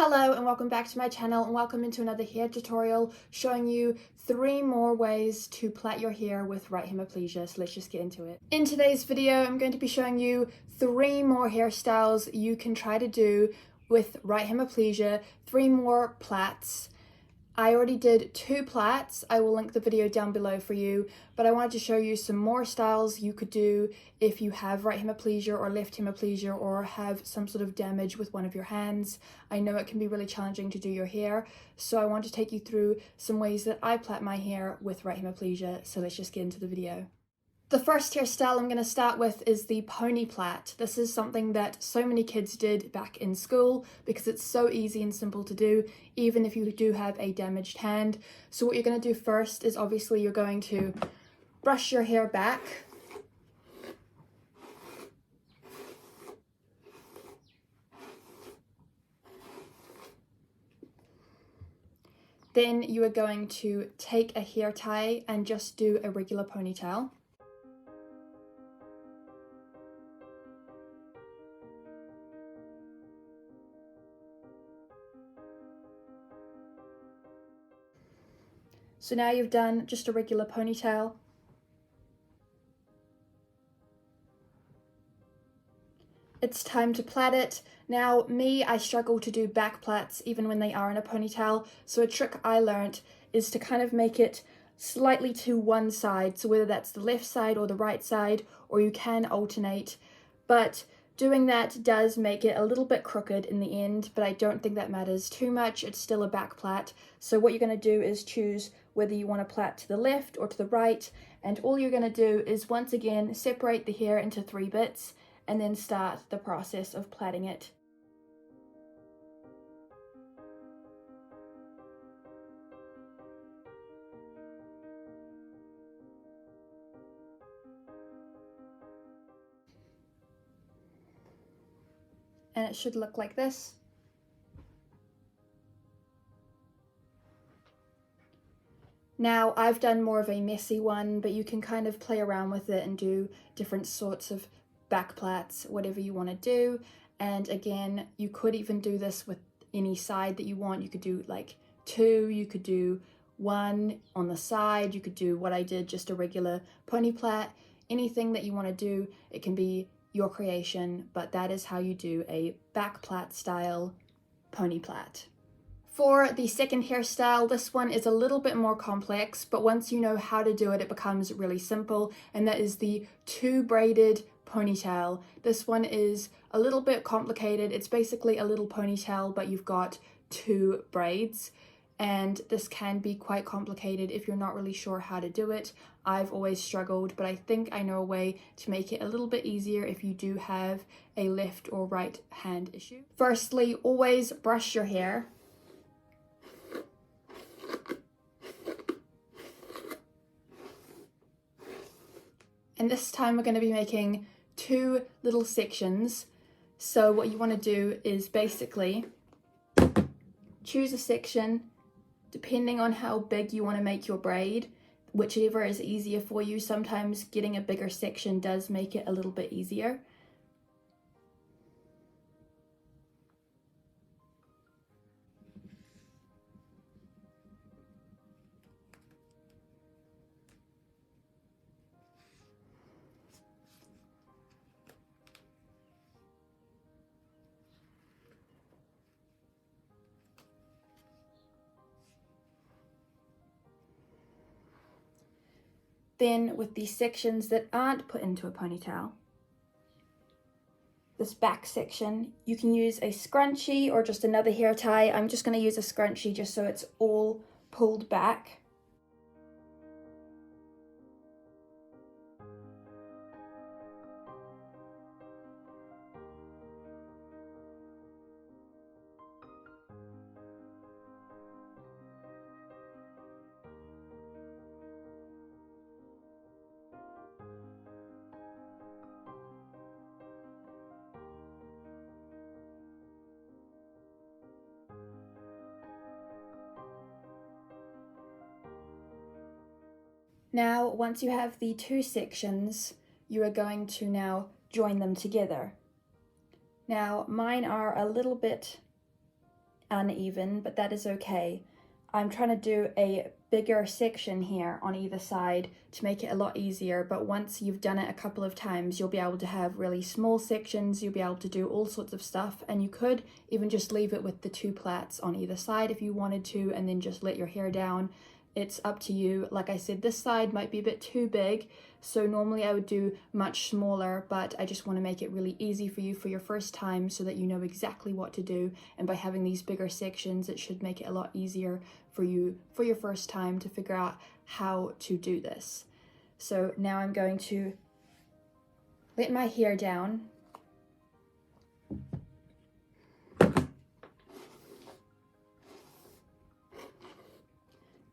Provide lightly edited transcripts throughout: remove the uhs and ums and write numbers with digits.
Hello and welcome back to my channel, and welcome into another hair tutorial showing you 3 more ways to plait your hair with right hemiplegia. So let's just get into it. In today's video, I'm going to be showing you 3 more hairstyles you can try to do with right hemiplegia, 3 more plaits. I already did 2 plaits. I will link the video down below for you, but I wanted to show you some more styles you could do if you have right hemiplegia or left hemiplegia or have some sort of damage with one of your hands. I know it can be really challenging to do your hair, so I want to take you through some ways that I plait my hair with right hemiplegia, so let's just get into the video. The first hairstyle I'm going to start with is the pony plait. This is something that so many kids did back in school because it's so easy and simple to do, even if you do have a damaged hand. So what you're going to do first is obviously you're going to brush your hair back. Then you are going to take a hair tie and just do a regular ponytail. So now you've done just a regular ponytail. It's time to plait it. Now I struggle to do back plaits even when they are in a ponytail, so a trick I learned is to kind of make it slightly to one side, so whether that's the left side or the right side, or you can alternate, but doing that does make it a little bit crooked in the end, but I don't think that matters too much. It's still a back plait. So what you're going to do is choose whether you want to plait to the left or to the right, and all you're going to do is once again separate the hair into 3 bits and then start the process of plaiting it. And it should look like this. Now I've done more of a messy one, but you can kind of play around with it and do different sorts of back plaits, whatever you want to do. And again, you could even do this with any side that you want. You could do like 2, you could do 1 on the side, you could do what I did, just a regular pony plait. Anything that you want to do, it can be your creation, but that is how you do a back plait style pony plait. For the second hairstyle, this one is a little bit more complex, but once you know how to do it, it becomes really simple, and that is the 2 braided ponytail. This one is a little bit complicated. It's basically a little ponytail, but you've got 2 braids, and this can be quite complicated if you're not really sure how to do it. I've always struggled, but I think I know a way to make it a little bit easier if you do have a left or right hand issue. Firstly, always brush your hair. And this time we're going to be making 2 little sections. So what you want to do is basically choose a section depending on how big you want to make your braid, whichever is easier for you. Sometimes getting a bigger section does make it a little bit easier. Then with the sections that aren't put into a ponytail, this back section, you can use a scrunchie or just another hair tie. I'm just going to use a scrunchie just so it's all pulled back. Now, once you have the 2 sections, you are going to now join them together. Now, mine are a little bit uneven, but that is okay. I'm trying to do a bigger section here on either side to make it a lot easier, but once you've done it a couple of times, you'll be able to have really small sections, you'll be able to do all sorts of stuff, and you could even just leave it with the 2 plaits on either side if you wanted to, and then just let your hair down. It's up to you. Like I said, this side might be a bit too big, so normally I would do much smaller, but I just want to make it really easy for you for your first time so that you know exactly what to do, and by having these bigger sections, it should make it a lot easier for you for your first time to figure out how to do this. So now I'm going to let my hair down.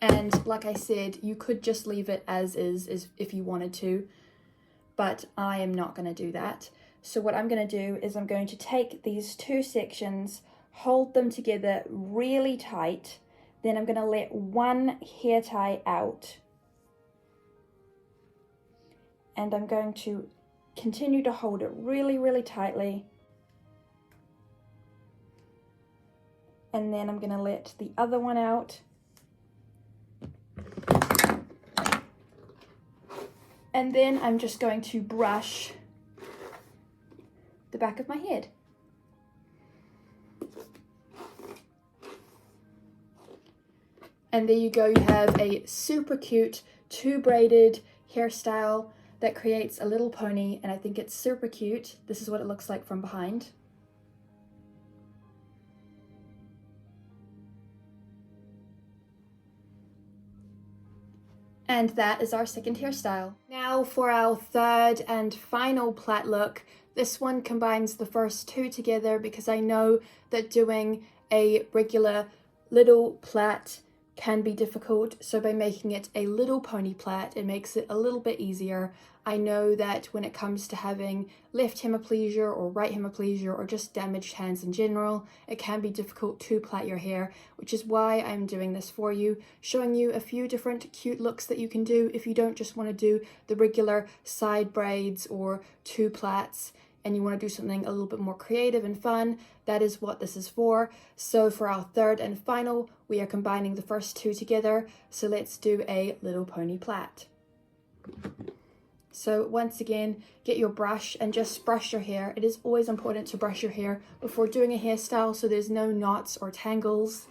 And like I said, you could just leave it as is if you wanted to, but I am not going to do that. So what I'm going to do is I'm going to take these 2 sections, hold them together really tight, then I'm going to let one hair tie out, and I'm going to continue to hold it really, really tightly, and then I'm going to let the other one out. And then I'm just going to brush the back of my head. And there you go, you have a super cute 2-braided hairstyle that creates a little pony, and I think it's super cute. This is what it looks like from behind. And that is our second hairstyle. Now for our third and final plait look. This one combines the first 2 together because I know that doing a regular little plait can be difficult, so by making it a little pony plait, it makes it a little bit easier. I know that when it comes to having left hemiplegia or right hemiplegia or just damaged hands in general, it can be difficult to plait your hair, which is why I'm doing this for you, showing you a few different cute looks that you can do if you don't just want to do the regular side braids or 2 plaits and you want to do something a little bit more creative and fun. That is what this is for. So for our third and final, we are combining the first 2 together. So let's do a little pony plait. So once again, get your brush and just brush your hair. It is always important to brush your hair before doing a hairstyle so there's no knots or tangles.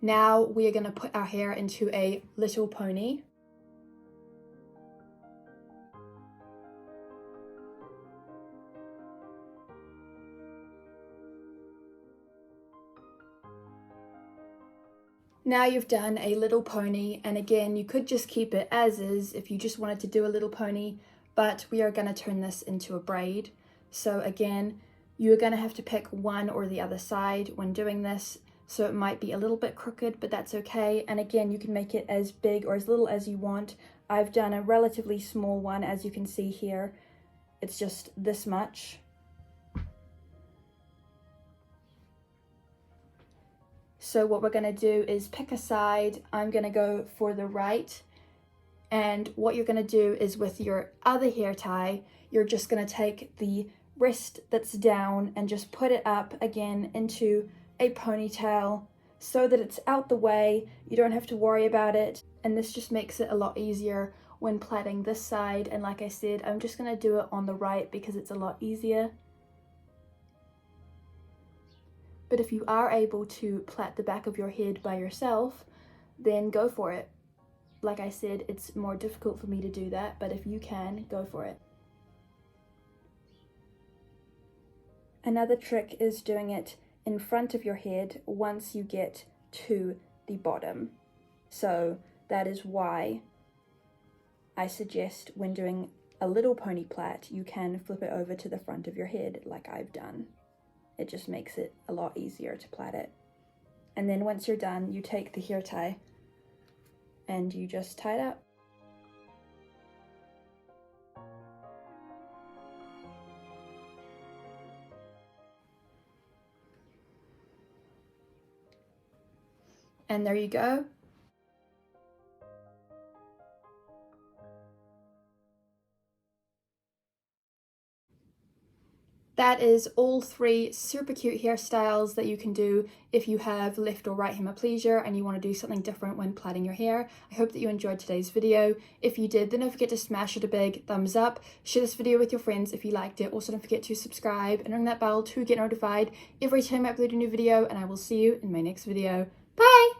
Now we are going to put our hair into a little pony. Now you've done a little pony, and again, you could just keep it as is if you just wanted to do a little pony, but we are going to turn this into a braid. So again, you're going to have to pick one or the other side when doing this. So it might be a little bit crooked, but that's okay. And again, you can make it as big or as little as you want. I've done a relatively small one, as you can see here. It's just this much. So what we're going to do is pick a side. I'm going to go for the right. And what you're going to do is with your other hair tie, you're just going to take the wrist that's down and just put it up again into a ponytail so that it's out the way. You don't have to worry about it. And this just makes it a lot easier when plaiting this side. And like I said, I'm just going to do it on the right because it's a lot easier. But if you are able to plait the back of your head by yourself, then go for it. Like I said, it's more difficult for me to do that, but if you can, go for it. Another trick is doing it in front of your head once you get to the bottom. So that is why I suggest when doing a little pony plait, you can flip it over to the front of your head like I've done. It just makes it a lot easier to plait it. And then once you're done, you take the hair tie and you just tie it up. And there you go. that is all 3 super cute hairstyles that you can do if you have left or right hemiplegia and you want to do something different when plaiting your hair. I hope that you enjoyed today's video. If you did, then don't forget to smash it a big thumbs up. Share this video with your friends if you liked it. Also, don't forget to subscribe and ring that bell to get notified every time I upload a new video, and I will see you in my next video. Bye!